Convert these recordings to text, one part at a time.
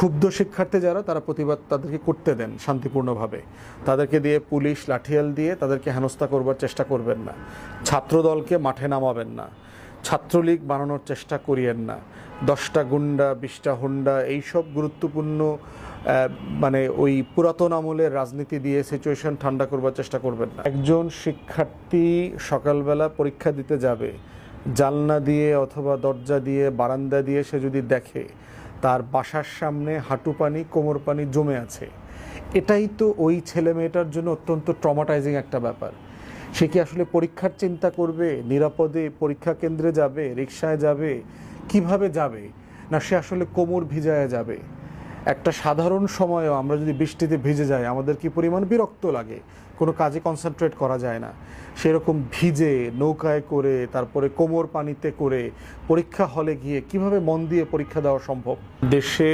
ক্ষুব্ধ শিক্ষার্থী যারা তারা প্রতিবাদ তাদেরকে করতে দেন শান্তিপূর্ণভাবে। তাদেরকে দিয়ে পুলিশ লাঠিয়াল দিয়ে তাদেরকে হেনস্থা করবার চেষ্টা করবেন না। ছাত্রদলকে মাঠে নামাবেন না। ছাত্রলীগ বানানোর চেষ্টা করিয়েন না। 10টা গুন্ডা 20টা হুন্ডা এইসব গুরুত্বপূর্ণ মানে ওই পুরাতন আমলের রাজনীতি দিয়ে সিচুয়েশন ঠান্ডা করবার চেষ্টা করবেন না। একজন শিক্ষার্থী সকালবেলা পরীক্ষা দিতে যাবে, জানলা দিয়ে অথবা দরজা দিয়ে বারান্দা দিয়ে সে যদি দেখে তার বাসার সামনে হাঁটু পানি কোমর পানি জমে আছে, এটাই তো ওই ছেলে মেয়েটার জন্য অত্যন্ত ট্রমাটাইজিং একটা ব্যাপার। সে কি আসলে পরীক্ষার চিন্তা করবে, নিরাপদে পরীক্ষা কেন্দ্রে যাবে, রিকশায় যাবে, কিভাবে যাবে, না সে আসলে কোমর ভিজায় যাবে? একটা সাধারণ সময়েও আমরা যদি বৃষ্টিতে ভিজে যাই আমাদের কি পরিমাণ বিরক্ত লাগে, কোনো কাজে কনসেন্ট্রেট করা যায় না। সেরকম ভিজে নৌকায় করে তারপরে কোমর পানিতে করে পরীক্ষা হলে গিয়ে কিভাবে মন দিয়ে পরীক্ষা দেওয়া সম্ভব? দেশে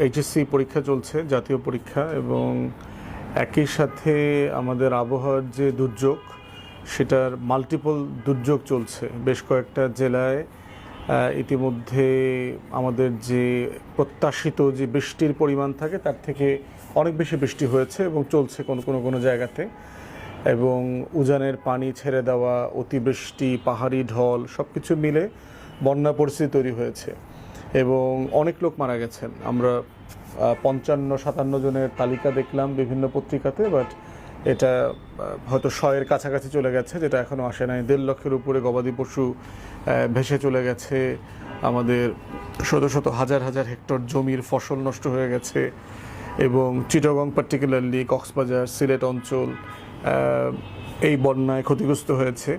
এইচএসসি পরীক্ষা চলছে, জাতীয় পরীক্ষা, এবং একই সাথে আমাদের আবহাওয়ার যে দুর্যোগ সেটার মাল্টিপল দুর্যোগ চলছে। বেশ কয়েকটা জেলায় ইতিমধ্যে আমাদের যে প্রত্যাশিত যে বৃষ্টির পরিমাণ থাকে তার থেকে অনেক বেশি বৃষ্টি হয়েছে এবং চলছে কোনো জায়গাতে। এবং উজানের পানি ছেড়ে দেওয়া, অতিবৃষ্টি, পাহাড়ি ঢল সব কিছু মিলে বন্যা পরিস্থিতি তৈরি হয়েছে এবং অনেক লোক মারা গেছেন। আমরা 55-57 জনের তালিকা দেখলাম বিভিন্ন পত্রিকাতে, বাট এটা হয়তো 100-এর কাছাকাছি চলে গেছে, যেটা এখনও আসে নাই। 1.5 লক্ষের উপরে গবাদি পশু ভেসে চলে গেছে। আমাদের শত শত হাজার হাজার হেক্টর জমির ফসল নষ্ট হয়ে গেছে এবং চিটাগং পার্টিকুলারলি কক্সবাজার সিলেট অঞ্চল এই বন্যায় ক্ষতিগ্রস্ত হয়েছে।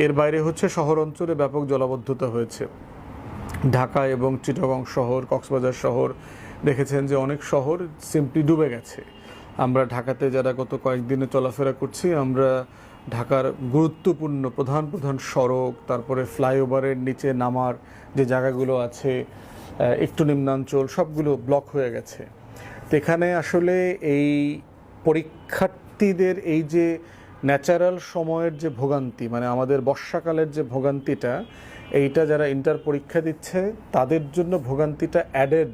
এর বাইরে হচ্ছে শহর অঞ্চলে ব্যাপক জলাবদ্ধতা হয়েছে। ঢাকা এবং চিটাগং শহর, কক্সবাজার শহর দেখেছেন যে অনেক শহর সিম্পলি ডুবে গেছে। আমরা ঢাকাতে যারা গত কয়েকদিনে চলাফেরা করছি, আমরা ঢাকার গুরুত্বপূর্ণ প্রধান সড়ক, তারপরে ফ্লাইওভারের নিচে নামার যে জায়গাগুলো আছে, একটু নিম্নাঞ্চল, সবগুলো ব্লক হয়ে গেছে। তো এখানে আসলে এই পরীক্ষার্থীদের এই যে ন্যাচারাল সময়ের যে ভোগান্তি, মানে আমাদের বর্ষাকালের যে ভোগান্তিটা, এইটা যারা ইন্টার পরীক্ষা দিচ্ছে তাদের জন্য ভোগান্তিটা অ্যাডেড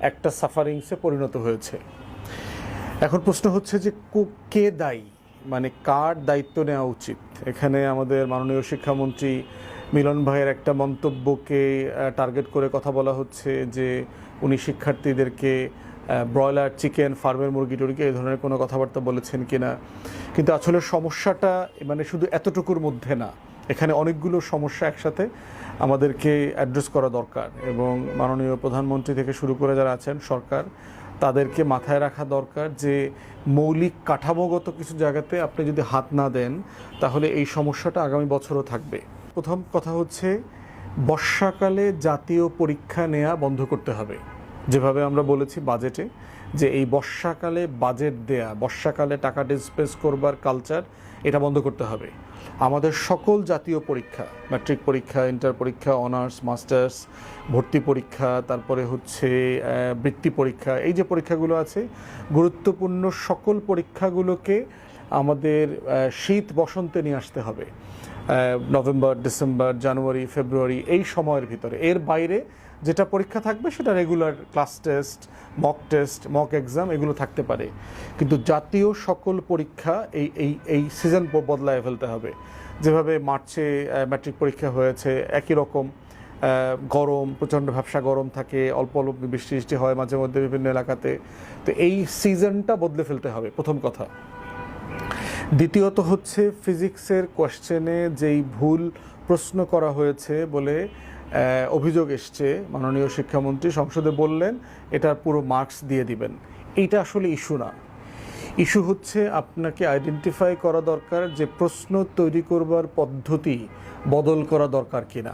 একটা সাফারিংসে পরিণত হয়েছে। এখন প্রশ্ন হচ্ছে যে কে দায়ী, মানে কার দায়িত্ব নেওয়া উচিত? এখানে আমাদের মাননীয় শিক্ষামন্ত্রী মিলন ভাইয়ের একটা মন্তব্যকে টার্গেট করে কথা বলা হচ্ছে যে উনি শিক্ষার্থীদেরকে ব্রয়লার চিকেন, ফার্মের মুরগি টুরগি এই ধরনের কোনো কথাবার্তা বলেছেন কিনা। কিন্তু আসলে সমস্যাটা মানে শুধু এতটুকুর মধ্যে না, এখানে অনেকগুলো সমস্যা একসাথে আমাদেরকে অ্যাড্রেস করা দরকার এবং মাননীয় প্রধানমন্ত্রী থেকে শুরু করে যারা আছেন সরকার, তাদেরকে মাথায় রাখা দরকার যে মৌলিক কাঠামোগত কিছু জায়গাতে আপনি যদি হাত না দেন তাহলে এই সমস্যাটা আগামী বছরও থাকবে। প্রথম কথা হচ্ছে বর্ষাকালে জাতীয় পরীক্ষা নেওয়া বন্ধ করতে হবে। যেভাবে আমরা বলেছি বাজেটে যে এই বর্ষাকালে বাজেট দেয়া, বর্ষাকালে টাকা ডিসপেস করবার কালচার, এটা বন্ধ করতে হবে। আমাদের সকল জাতীয় পরীক্ষা, ম্যাট্রিক পরীক্ষা, ইন্টার পরীক্ষা, অনার্স, মাস্টার্স, ভর্তি পরীক্ষা, তারপরে হচ্ছে বৃত্তি পরীক্ষা, এই যে পরীক্ষাগুলো আছে, গুরুত্বপূর্ণ সকল পরীক্ষাগুলোকে আমাদের শীত বসন্তে নিয়ে আসতে হবে। নভেম্বর, ডিসেম্বর, জানুয়ারি, ফেব্রুয়ারি এই সময়ের ভিতরে। এর বাইরে যেটা পরীক্ষা থাকবে সেটা regular class test, mock exam এগুলো থাকতে পারে, কিন্তু জাতীয় সকল পরীক্ষা এই সিজন বদলায় ফেলতে হবে। যেভাবে মার্চে ম্যাট্রিক পরীক্ষা হয়েছে, একই রকম গরম, প্রচণ্ড ভ্যাপসা গরম থাকে, অল্প অল্প বৃষ্টি হয় মাঝে মধ্যে বিভিন্ন এলাকাতে। তো এই সিজনটা বদলে ফেলতে হবে, প্রথম কথা। দ্বিতীয়ত হচ্ছে ফিজিক্সের কোয়েশ্চেনে যেই ভুল প্রশ্ন করা হয়েছে বলে অভিযোগ এসছে, মাননীয় শিক্ষামন্ত্রী সংসদে বললেন এটার পুরো মার্কস দিয়ে দিবেন। এইটা আসলে ইস্যু না। ইস্যু হচ্ছে আপনাকে আইডেন্টিফাই করা দরকার যে প্রশ্ন তৈরি করবার পদ্ধতি বদল করা দরকার কিনা,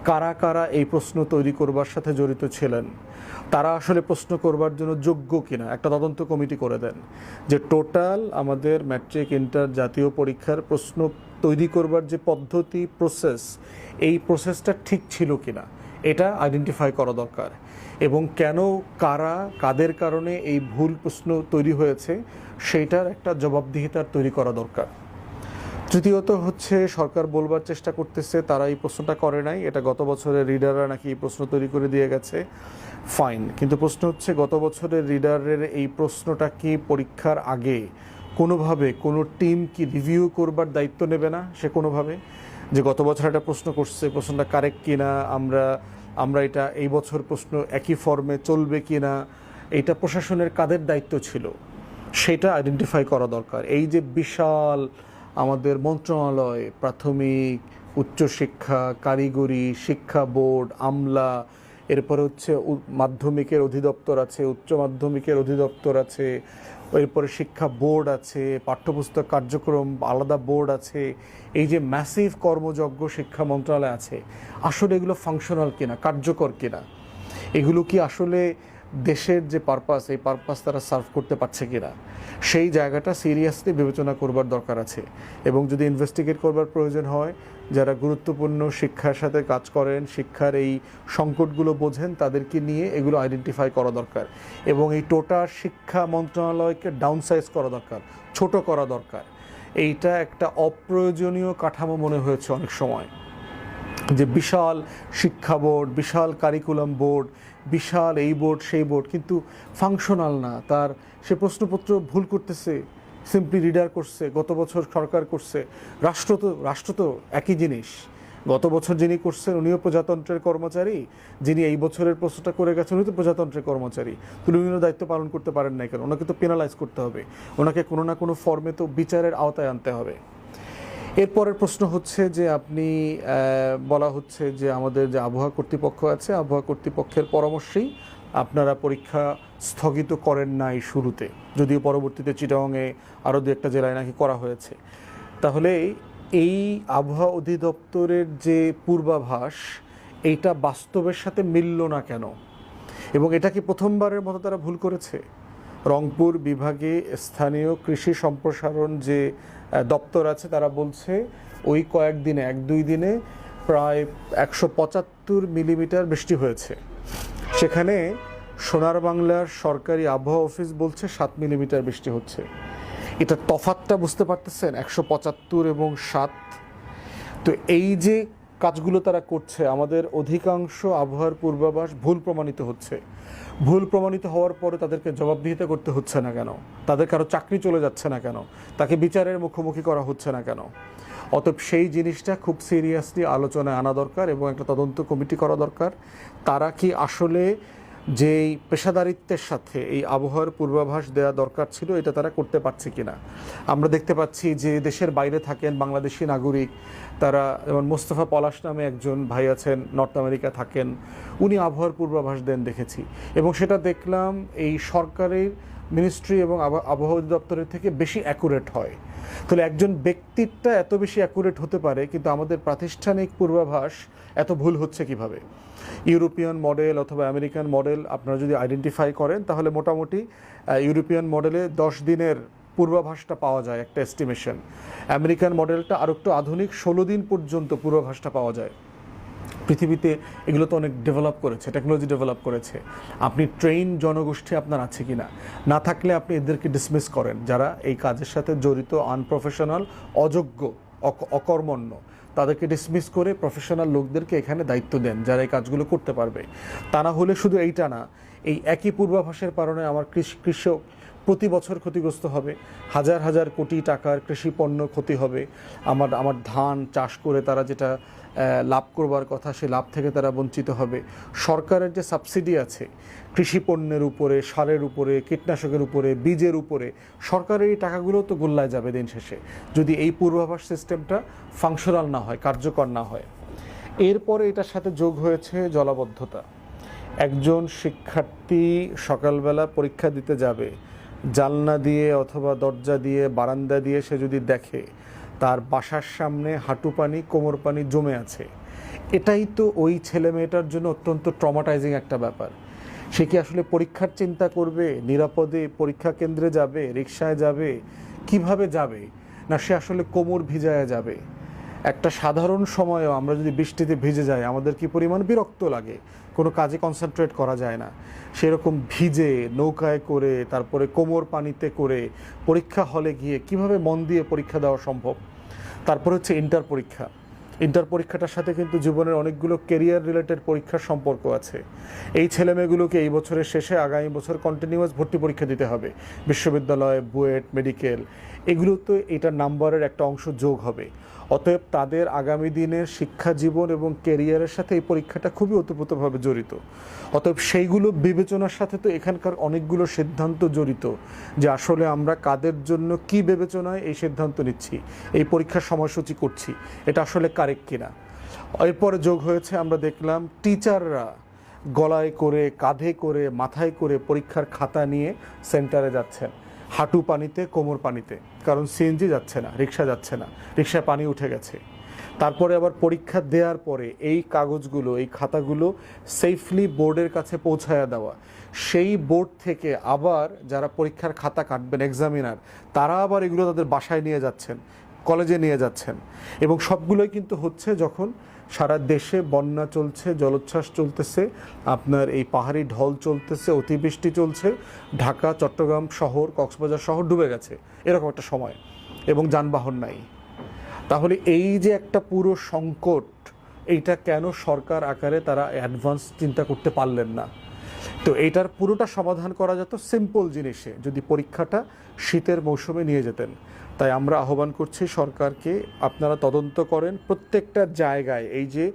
কারা কারা এই প্রশ্ন তৈরি করবার সাথে জড়িত ছিলেন, তারা আসলে প্রশ্ন করবার জন্য যোগ্য কিনা। একটা তদন্ত কমিটি করে দেন যে টোটাল আমাদের ম্যাট্রিক ইন্টার জাতীয় পরীক্ষার প্রশ্ন তৈরি করবার যে পদ্ধতি, প্রসেস, এই প্রসেসটা ঠিক ছিল কিনা এটা আইডেন্টিফাই করা দরকার। এবং কেন, কারা, কাদের কারণে এই ভুল প্রশ্ন তৈরি হয়েছে সেইটার একটা জবাবদিহিতার তৈরি করা দরকার। তৃতীয়ত হচ্ছে সরকার বলবার চেষ্টা করতেছে তারা এই প্রশ্নটা করে নাই, এটা গত বছরের রিডাররা নাকি এই প্রশ্ন তৈরি করে দিয়ে গেছে। ফাইন, কিন্তু প্রশ্ন হচ্ছে গত বছরের রিডারের এই প্রশ্নটা কি পরীক্ষার আগে কোনোভাবে কোনো টিম কি রিভিউ করবার দায়িত্ব নেবে না সে কোনোভাবে, যে গত বছর একটা প্রশ্ন করছে, প্রশ্নটা কারেক্ট কিনা, আমরা এটা এই বছর প্রশ্ন একই ফর্মে চলবে কিনা, এইটা প্রশাসনের কাদের দায়িত্ব ছিল সেটা আইডেন্টিফাই করা দরকার। এই যে বিশাল আমাদের মন্ত্রণালয়, প্রাথমিক, উচ্চশিক্ষা, কারিগরি, শিক্ষা বোর্ড, আমলা, এরপরে হচ্ছে মাধ্যমিকের অধিদপ্তর আছে, উচ্চ মাধ্যমিকের অধিদপ্তর আছে, এরপরে শিক্ষা বোর্ড আছে, পাঠ্যপুস্তক কার্যক্রম আলাদা বোর্ড আছে, এই যে ম্যাসিভ কর্মযজ্ঞ শিক্ষা মন্ত্রণালয় আছে, আসলে এগুলো ফাংশনাল কিনা, কার্যকর কিনা, এগুলো কি আসলে দেশের যে পারপাস, এই পারপাস তারা সার্ভ করতে পারছে কিনা, সেই জায়গাটা সিরিয়াসলি বিবেচনা করবার দরকার আছে। এবং যদি ইনভেস্টিগেট করবার প্রয়োজন হয়, যারা গুরুত্বপূর্ণ শিক্ষার সাথে কাজ করেন, শিক্ষার এই সংকটগুলো বোঝেন, তাদেরকে নিয়ে এগুলো আইডেন্টিফাই করা দরকার এবং এই টোটাল শিক্ষা মন্ত্রণালয়কে ডাউনসাইজ করা দরকার, ছোট করা দরকার। এইটা একটা অপ্রয়োজনীয় কাঠামো মনে হয়েছে অনেক সময়, যে বিশাল শিক্ষা বোর্ড, বিশাল কারিকুলাম বোর্ড, বিশাল এই বোর্ড সেই বোর্ড, কিন্তু ফাংশনাল না। তার সে প্রশ্নপত্র ভুল করতেছে, সিম্পলি রিডার করছে, গত বছর সরকার করছে, রাষ্ট্র তো একই জিনিস। গত বছর যিনি করছেন উনিও প্রজাতন্ত্রের কর্মচারী, যিনি এই বছরের প্রশ্নটা করে গেছেন উনি তো প্রজাতন্ত্রের কর্মচারী, উনিও দায়িত্ব পালন করতে পারেন না কেন? ওনাকে তো পেনালাইজ করতে হবে, ওনাকে কোনো না কোনো ফর্মে তো বিচারের আওতায় আনতে হবে। এরপরের প্রশ্ন হচ্ছে যে আপনি বলা হচ্ছে যে আমাদের যে আবহাওয়া কর্তৃপক্ষ আছে, আবহাওয়া কর্তৃপক্ষের পরামর্শেই আপনারা পরীক্ষা স্থগিত করেন নাই শুরুতে, যদিও পরবর্তীতে চিটাগংয়ে আরও দু একটা জেলায় নাকি করা হয়েছে। তাহলে এই আবহাওয়া অধিদপ্তরের যে পূর্বাভাস, এইটা বাস্তবের সাথে মিলল না কেন? এবং এটা কি প্রথমবারের মতো তারা ভুল করেছে? রংপুর বিভাগে স্থানীয় কৃষি সম্প্রসারণ যে দপ্তর আছে, তারা বলছে ওই কয়েকদিনে, 1-2 দিনে প্রায় 175 মিলিমিটার বৃষ্টি হয়েছে। সেখানে সোনার বাংলার সরকারি আবহাওয়া অফিস বলছে 7 মিলিমিটার বৃষ্টি হচ্ছে। এটা তফাৎটা বুঝতে পারতেছেন, 175 এবং 7। তো এই যে কাজগুলো তারা করছে, আমাদের অধিকাংশ আবহাওয়ার পূর্বাভাস ভুল প্রমাণিত হচ্ছে। ভুল প্রমাণিত হওয়ার পরে তাদেরকে জবাবদিহিতা করতে হচ্ছে না কেন? তাদের কারো চাকরি চলে যাচ্ছে না কেন? তাকে বিচারের মুখোমুখি করা হচ্ছে না কেন? অতএব সেই জিনিসটা খুব সিরিয়াসলি আলোচনায় আনা দরকার এবং একটা তদন্ত কমিটি করা দরকার। তারা কি আসলে যেই পেশাদারিত্বের সাথে এই আবহাওয়ার পূর্বাভাস দেওয়া দরকার ছিল, এটা তারা করতে পারছে কিনা? আমরা দেখতে পাচ্ছি যে দেশের বাইরে থাকেন বাংলাদেশি নাগরিক, তারা যেমন মোস্তফা পলাশ নামে একজন ভাই আছেন, নর্থ আমেরিকা থাকেন, উনি আবহাওয়ার পূর্বাভাস দেন দেখেছি, এবং সেটা দেখলাম এই সরকারের মিনিস্ট্রি এবং আবহাওয়া অধিদপ্তরের থেকে বেশি অ্যাকুরেট হয়। তাহলে একজন ব্যক্তিরটা এত বেশি অ্যাকুরেট হতে পারে, কিন্তু আমাদের প্রাতিষ্ঠানিক পূর্বাভাস এত ভুল হচ্ছে কিভাবে? ইউরোপিয়ান মডেল অথবা আমেরিকান মডেল আপনারা যদি আইডেন্টিফাই করেন, তাহলে মোটামুটি ইউরোপিয়ান মডেলে 10 দিনের পূর্বাভাসটা পাওয়া যায়, একটা এস্টিমেশন। আমেরিকান মডেলটা আরও একটু আধুনিক, 16 দিন পর্যন্ত পূর্বাভাসটা পাওয়া যায়। পৃথিবীতে এগুলো তো অনেক ডেভেলপ করেছে, টেকনোলজি ডেভেলপ করেছে। আপনি ট্রেন জনগোষ্ঠী আপনার আছে কি না? না থাকলে আপনি এদেরকে ডিসমিস করেন, যারা এই কাজের সাথে জড়িত, আনপ্রফেশনাল, অযোগ্য, অকর্মণ্য, তাদেরকে ডিসমিস করে প্রফেশনাল লোকদেরকে এখানে দায়িত্ব দেন, যারা এই কাজগুলো করতে পারবে। তা না হলে শুধু এইটা না, এই একই পূর্বাভাসের কারণে আমার কৃষক প্রতি বছর ক্ষতিগ্রস্ত হবে, হাজার হাজার কোটি টাকার কৃষি পণ্য ক্ষতি হবে। আমার ধান চাষ করে তারা যেটা লাভ করবার কথা, সে লাভ থেকে তারা বঞ্চিত হবে। সরকারের যে সাবসিডি আছে কৃষি পণ্যের উপরে, সারের উপরে, কীটনাশকের উপরে, বীজের উপরে, সরকারের এই টাকাগুলো তো গোল্লায় যাবে দিন শেষে, যদি এই পূর্বাভাস সিস্টেমটা ফাংশনাল না হয়, কার্যকর না হয়। এরপরে এটার সাথে যোগ হয়েছে জলাবদ্ধতা। একজন শিক্ষার্থী সকালবেলা পরীক্ষা দিতে যাবে, জানলা দিয়ে অথবা দরজা দিয়ে, বারান্দা দিয়ে সে যদি দেখে তার বাসার সামনে হাঁটু পানি, কোমর পানি জমে আছে, এটাই তো ওই ছেলে মেয়েটার জন্য অত্যন্ত ট্রমাটাইজিং একটা ব্যাপার। সে কি আসলে পরীক্ষার চিন্তা করবে? নিরাপদে পরীক্ষা কেন্দ্রে যাবে, রিকশায় যাবে, কিভাবে যাবে? না সে আসলে কোমর ভিজায় যাবে? একটা সাধারণ সময়েও আমরা যদি বৃষ্টিতে ভিজে যাই, আমাদের কি পরিমাণ বিরক্ত লাগে, কোনো কাজে কনসেন্ট্রেট করা যায় না। সেরকম ভিজে নৌকায় করে, তারপরে কোমর পানিতে করে পরীক্ষা হলে গিয়ে কিভাবে মন দিয়ে পরীক্ষা দেওয়া সম্ভব? তারপর হচ্ছে ইন্টার পরীক্ষা। ইন্টার পরীক্ষাটার সাথে কিন্তু জীবনের অনেকগুলো কেরিয়ার রিলেটেড পরীক্ষার সম্পর্ক আছে। এই ছেলেমেয়েগুলোকে এই বছরের শেষে আগামী বছর কন্টিনিউয়াস ভর্তি পরীক্ষা দিতে হবে, বিশ্ববিদ্যালয়, বুয়েট, মেডিকেল, এগুলো তো এটার নাম্বারের একটা অংশ যোগ হবে। অতএব তাদের আগামী দিনের শিক্ষা জীবন এবং কেরিয়ারের সাথে এই পরীক্ষাটা খুবই ওতপ্রোতভাবে জড়িত। অতএব সেইগুলো বিবেচনার সাথে তো এখানকার অনেকগুলো সিদ্ধান্ত জড়িত, যে আসলে আমরা কাদের জন্য কি বিবেচনায় এই সিদ্ধান্ত নিচ্ছি, এই পরীক্ষার সময়সূচি করছি, এটা আসলে কারেক্ট কিনা। এরপরে যোগ হয়েছে, আমরা দেখলাম টিচাররা গলায় করে, কাঁধে করে, মাথায় করে পরীক্ষার খাতা নিয়ে সেন্টারে যাচ্ছেন, হাঁটু পানিতে, কোমর পানিতে, কারণ সিএনজি যাচ্ছে না, রিক্সা যাচ্ছে না, রিক্সায় পানি উঠে গেছে। তারপরে আবার পরীক্ষা দেওয়ার পরে এই কাগজগুলো, এই খাতাগুলো সেফলি বোর্ডের কাছে পৌঁছায়া দেওয়া, সেই বোর্ড থেকে আবার যারা পরীক্ষার খাতা কাটবেন, এক্সামিনার, তারা আবার এগুলো তাদের বাসায় নিয়ে যাচ্ছেন, কলেজে নিয়ে যাচ্ছেন। এবং সবগুলোই কিন্তু হচ্ছে যখন সারা দেশে বন্যা চলছে, জলোচ্ছ্বাস চলতেছে, আপনার এই পাহাড়ি ঢল চলতেছে, অতিবৃষ্টি চলছে, ঢাকা, চট্টগ্রাম শহর, কক্সবাজার শহর ডুবে গেছে, এরকম একটা সময়, এবং যানবাহন নাই। তাহলে এই যে একটা পুরো সংকট, এইটা কেন সরকার আকারে তারা অ্যাডভান্স চিন্তা করতে পারলেন না? তো এইটার পুরোটা সমাধান করা যেত সিম্পল জিনিসে, যদি পরীক্ষাটা শীতের মৌসুমে নিয়ে যেতেন। তাই আমরা আহ্বান করছি সরকারকে, আপনারা তদন্ত করেন প্রত্যেকটা জায়গায়। এই যে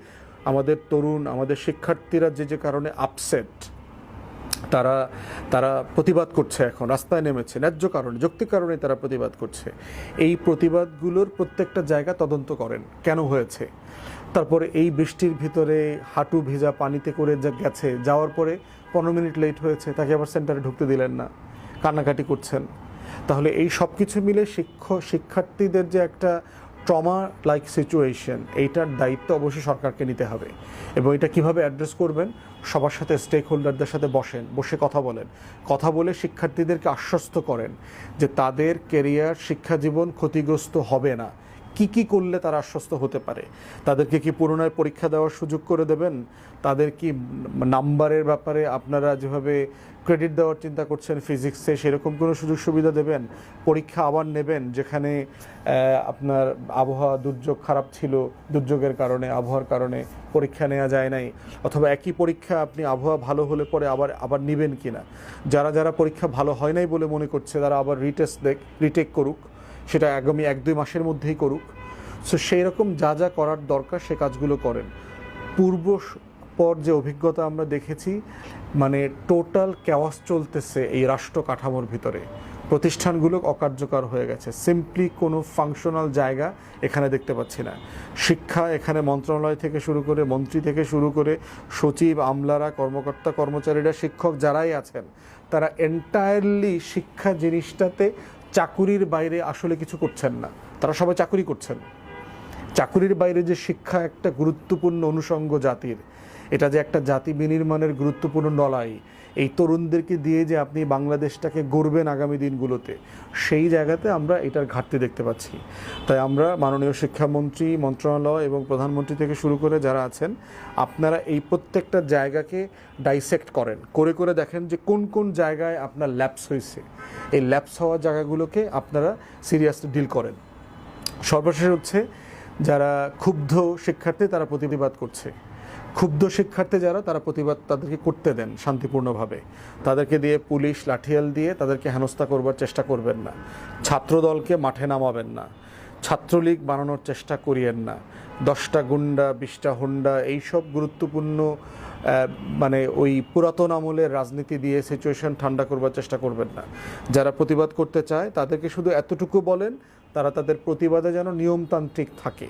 আমাদের তরুণ, আমাদের শিক্ষার্থীরা যে কারণে আপসেট, তারা প্রতিবাদ করছে, এখন রাস্তায় নেমেছে, ন্যায্য কারণে, যৌক্তিক কারণে তারা প্রতিবাদ করছে। এই প্রতিবাদগুলোর প্রত্যেকটা জায়গা তদন্ত করেন, কেন হয়েছে। তারপরে এই বৃষ্টির ভিতরে হাঁটু ভিজা পানিতে করে গেছে, যাওয়ার পরে 15 মিনিট লেট হয়েছে, তাকে আবার সেন্টারে ঢুকতে দিলেন না, কান্নাকাটি করছেন। তাহলে এই সব কিছু মিলে শিক্ষার্থীদের যে একটা ট্রমা লাইক সিচুয়েশন, এইটার দায়িত্ব অবশ্যই সরকারকে নিতে হবে। এবং এটা কিভাবে অ্যাড্রেস করবেন, সবার সাথে, স্টেক হোল্ডারদের সাথে বসে কথা বলেন, কথা বলে শিক্ষার্থীদেরকে আশ্বস্ত করেন যে তাদের কেরিয়ার, শিক্ষা জীবন ক্ষতিগ্রস্ত হবে না। কি করলে তারা আশ্বস্ত হতে পারে? তাদেরকে কি পুনরায় পরীক্ষা দেওয়ার সুযোগ করে দেবেন? তাদের কি নাম্বারের ব্যাপারে আপনারা যেভাবে ক্রেডিট দেওয়ার চিন্তা করছেন ফিজিক্সে, সেরকম কোনো সুযোগ সুবিধা দেবেন? পরীক্ষা আবার নেবেন যেখানে আপনার আবহাওয়া দুর্যোগ খারাপ ছিল, দুর্যোগের কারণে, আবহাওয়ার কারণে পরীক্ষা নেওয়া যায় নাই, অথবা একই পরীক্ষা আপনি আবহাওয়া ভালো হলে পরে আবার নেবেন কিনা? যারা পরীক্ষা ভালো হয় নাই বলে মনে করছে, তারা আবার রিটেক করুক, সেটা আগামী 1-2 মাসের মধ্যেই করুক। সো সেই রকম যা করার দরকার সে কাজগুলো করেন। পর যে অভিজ্ঞতা আমরা দেখেছি, মানে টোটাল ক্যাওয়াস চলতেছে এই রাষ্ট্র কাঠামোর ভিতরে, প্রতিষ্ঠানগুলো অকার্যকর হয়ে গেছে, সিম্পলি কোনো ফাংশনাল জায়গা এখানে দেখতে পাচ্ছি না। শিক্ষা, এখানে মন্ত্রণালয় থেকে শুরু করে, মন্ত্রী থেকে শুরু করে, সচিব, আমলারা, কর্মকর্তা, কর্মচারীরা, শিক্ষক যারাই আছেন, তারা এন্টায়ারলি শিক্ষা জিনিসটাতে চাকুরির বাইরে আসলে কিছু করছেন না, তারা সবাই চাকুরি করছেন। চাকুরির বাইরে যে শিক্ষা একটা গুরুত্বপূর্ণ অনুষঙ্গ জাতির, এটা যে একটা জাতি বিনির্মাণের গুরুত্বপূর্ণ নলাই, এই তরুণদেরকে দিয়ে যে আপনি বাংলাদেশটাকে গড়বেন আগামী দিনগুলোতে, সেই জায়গাতে আমরা এটার ঘাটতি দেখতে পাচ্ছি। তাই আমরা মাননীয় শিক্ষামন্ত্রী, মন্ত্রণালয় এবং প্রধানমন্ত্রী থেকে শুরু করে যারা আছেন, আপনারা এই প্রত্যেকটা জায়গাকে ডাইসেক্ট করেন, করে দেখেন যে কোন জায়গায় আপনার ল্যাপস হয়েছে। এই ল্যাপস হওয়া জায়গাগুলোকে আপনারা সিরিয়াসলি ডিল করেন। সর্বশেষ হচ্ছে, যারা ক্ষুব্ধ শিক্ষার্থী তারা প্রতিবাদ করছে, ক্ষুব্ধ শিক্ষার্থী যারা, তারা প্রতিবাদ তাদেরকে করতে দেন শান্তিপূর্ণভাবে। তাদেরকে দিয়ে পুলিশ লাঠিয়াল দিয়ে তাদেরকে হেনস্থা করবার চেষ্টা করবেন না, ছাত্রদলকে মাঠে নামাবেন না, ছাত্রলীগ বানানোর চেষ্টা করিয়েন না, 10টা গুন্ডা, 20টা হুন্ডা, এইসব গুরুত্বপূর্ণ মানে ওই পুরাতন আমলের রাজনীতি দিয়ে সিচুয়েশন ঠান্ডা করবার চেষ্টা করবেন না। যারা প্রতিবাদ করতে চায় তাদেরকে শুধু এতটুকু বলেন, তারা তাদের প্রতিবাদে যেন নিয়মতান্ত্রিক থাকে,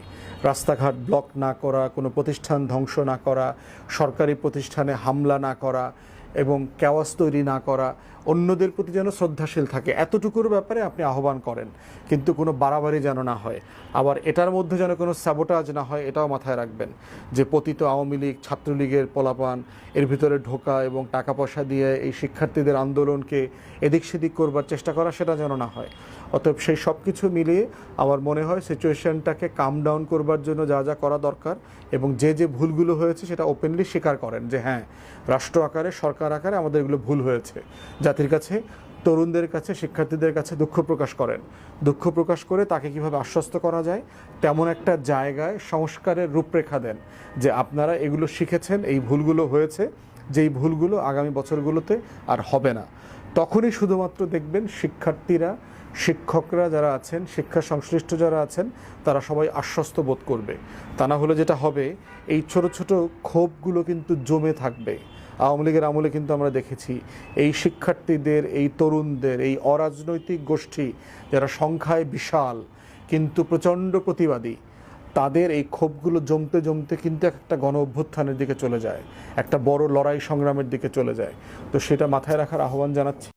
রাস্তাঘাট ব্লক না করা, কোনো প্রতিষ্ঠান ধ্বংস না করা, সরকারি প্রতিষ্ঠানে হামলা না করা এবং ক্যাওয়াস তৈরি না করা, অন্যদের প্রতি যেন শ্রদ্ধাশীল থাকে, এতটুকুর ব্যাপারে আপনি আহ্বান করেন। কিন্তু কোনো বাড়াবাড়ি যেন না হয়, আবার এটার মধ্যে যেন কোনো স্যাবোটাজ না হয়, এটাও মাথায় রাখবেন। যে পতিত আওয়ামী লীগ, ছাত্রলীগের পোলাপান এর ভিতরে ঢোকা এবং টাকা পয়সা দিয়ে এই শিক্ষার্থীদের আন্দোলনকে এদিক সেদিক করবার চেষ্টা করা, সেটা যেন না হয়। অতএব সেই সব কিছু মিলিয়ে আমার মনে হয় সিচুয়েশনটাকে কাম ডাউন করবার জন্য যা করা দরকার, এবং যে ভুলগুলো হয়েছে সেটা ওপেনলি স্বীকার করেন যে হ্যাঁ, রাষ্ট্র আকারে, সরকার আকারে আমাদের এগুলো ভুল হয়েছে, জাতির কাছে তরুণদের কাছে, শিক্ষার্থীদের কাছে দুঃখ প্রকাশ করেন। দুঃখ প্রকাশ করে তাকে কিভাবে আশ্বস্ত করা যায় তেমন একটা জায়গায় সংস্কারের রূপরেখা দেন, যে আপনারা এগুলো শিখেছেন, এই ভুলগুলো হয়েছে, যেই ভুলগুলো আগামী বছরগুলোতে আর হবে না। তখনই শুধুমাত্র দেখবেন শিক্ষার্থীরা, শিক্ষকরা যারা আছেন, শিক্ষা সংশ্লিষ্ট যারা আছেন, তারা সবাই আশ্বস্ত বোধ করবে। তা না হলে যেটা হবে, এই ছোট ছোট ক্ষোভগুলো কিন্তু জমে থাকবে। আওয়ামী লীগের আমলে কিন্তু আমরা দেখেছি এই শিক্ষার্থীদের, এই তরুণদের, এই অরাজনৈতিক গোষ্ঠী যারা সংখ্যায় বিশাল কিন্তু প্রচণ্ড প্রতিবাদী, তাদের এই ক্ষোভগুলো জমতে জমতে কিন্তু একটা গণ অভ্যুত্থানের দিকে চলে যায়, একটা বড় লড়াই সংগ্রামের দিকে চলে যায়। তো সেটা মাথায় রাখার আহ্বান জানাচ্ছি।